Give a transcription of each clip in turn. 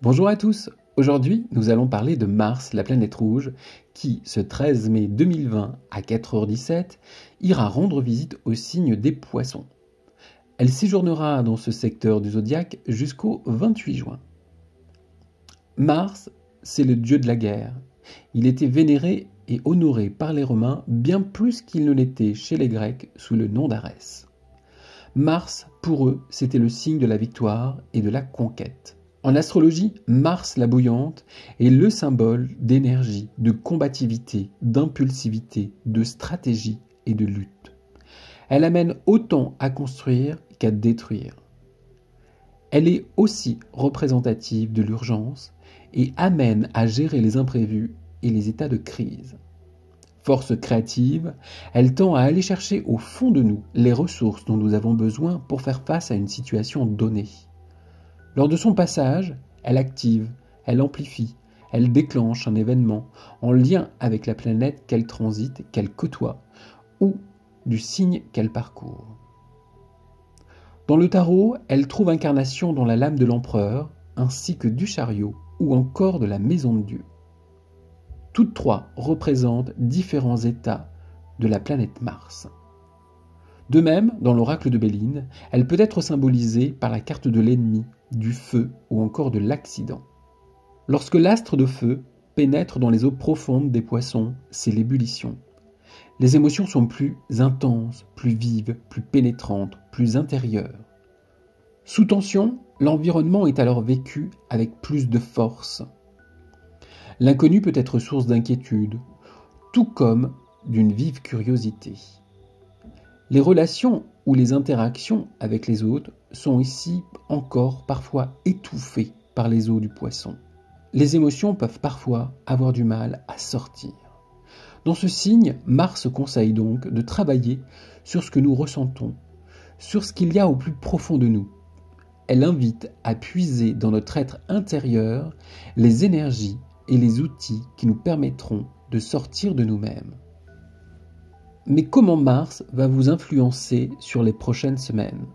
Bonjour à tous, aujourd'hui nous allons parler de Mars, la planète rouge, qui, ce 13 mai 2020 à 4h17, ira rendre visite au signe des Poissons. Elle séjournera dans ce secteur du zodiaque jusqu'au 28 juin. Mars, c'est le dieu de la guerre. Il était vénéré et honoré par les Romains bien plus qu'il ne l'était chez les Grecs sous le nom d'Arès. Mars, pour eux, c'était le signe de la victoire et de la conquête. En astrologie, Mars la bouillante est le symbole d'énergie, de combativité, d'impulsivité, de stratégie et de lutte. Elle amène autant à construire qu'à détruire. Elle est aussi représentative de l'urgence et amène à gérer les imprévus et les états de crise. Force créative, elle tend à aller chercher au fond de nous les ressources dont nous avons besoin pour faire face à une situation donnée. Lors de son passage, elle active, elle amplifie, elle déclenche un événement en lien avec la planète qu'elle transite, qu'elle côtoie, ou du signe qu'elle parcourt. Dans le tarot, elle trouve incarnation dans la lame de l'empereur, ainsi que du chariot, ou encore de la maison de Dieu. Toutes trois représentent différents états de la planète Mars. De même, dans l'oracle de Béline, elle peut être symbolisée par la carte de l'ennemi, du feu ou encore de l'accident. Lorsque l'astre de feu pénètre dans les eaux profondes des poissons, c'est l'ébullition. Les émotions sont plus intenses, plus vives, plus pénétrantes, plus intérieures. Sous tension, l'environnement est alors vécu avec plus de force. L'inconnu peut être source d'inquiétude, tout comme d'une vive curiosité. Les relations ou les interactions avec les autres sont ici encore parfois étouffées par les eaux du poisson. Les émotions peuvent parfois avoir du mal à sortir. Dans ce signe, Mars conseille donc de travailler sur ce que nous ressentons, sur ce qu'il y a au plus profond de nous. Elle invite à puiser dans notre être intérieur les énergies et les outils qui nous permettront de sortir de nous-mêmes. Mais comment Mars va vous influencer sur les prochaines semaines?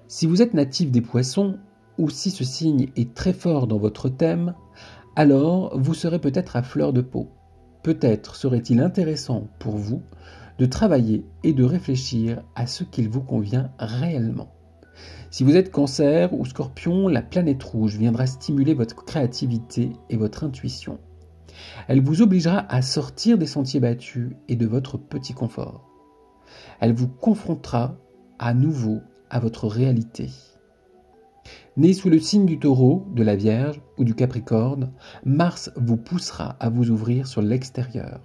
Si vous êtes natif des Poissons, ou si ce signe est très fort dans votre thème, alors vous serez peut-être à fleur de peau. Peut-être serait-il intéressant pour vous de travailler et de réfléchir à ce qu'il vous convient réellement. Si vous êtes Cancer ou Scorpion, la planète rouge viendra stimuler votre créativité et votre intuition. Elle vous obligera à sortir des sentiers battus et de votre petit confort. Elle vous confrontera à nouveau à votre réalité. Né sous le signe du Taureau, de la Vierge ou du Capricorne, Mars vous poussera à vous ouvrir sur l'extérieur.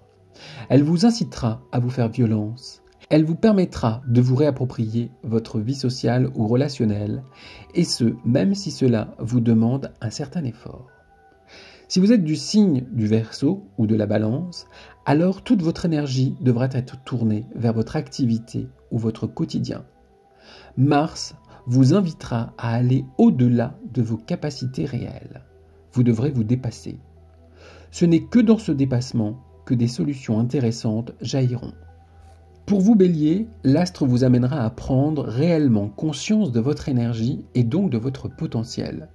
Elle vous incitera à vous faire violence. Elle vous permettra de vous réapproprier votre vie sociale ou relationnelle, et ce, même si cela vous demande un certain effort. Si vous êtes du signe du Verseau ou de la Balance, alors toute votre énergie devra être tournée vers votre activité ou votre quotidien. Mars vous invitera à aller au-delà de vos capacités réelles. Vous devrez vous dépasser. Ce n'est que dans ce dépassement que des solutions intéressantes jailliront. Pour vous, Bélier, l'astre vous amènera à prendre réellement conscience de votre énergie et donc de votre potentiel.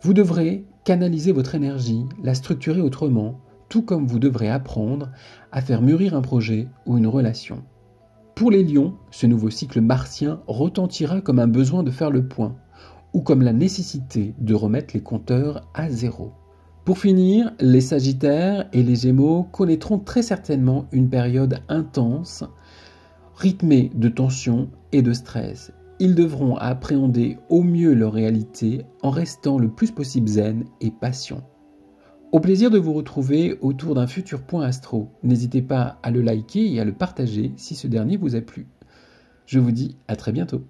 Vous devrez canaliser votre énergie, la structurer autrement, tout comme vous devrez apprendre à faire mûrir un projet ou une relation. Pour les Lions, ce nouveau cycle martien retentira comme un besoin de faire le point, ou comme la nécessité de remettre les compteurs à zéro. Pour finir, les Sagittaires et les Gémeaux connaîtront très certainement une période intense, rythmée de tension et de stress. Ils devront appréhender au mieux leur réalité en restant le plus possible zen et patient. Au plaisir de vous retrouver autour d'un futur point astro. N'hésitez pas à le liker et à le partager si ce dernier vous a plu. Je vous dis à très bientôt.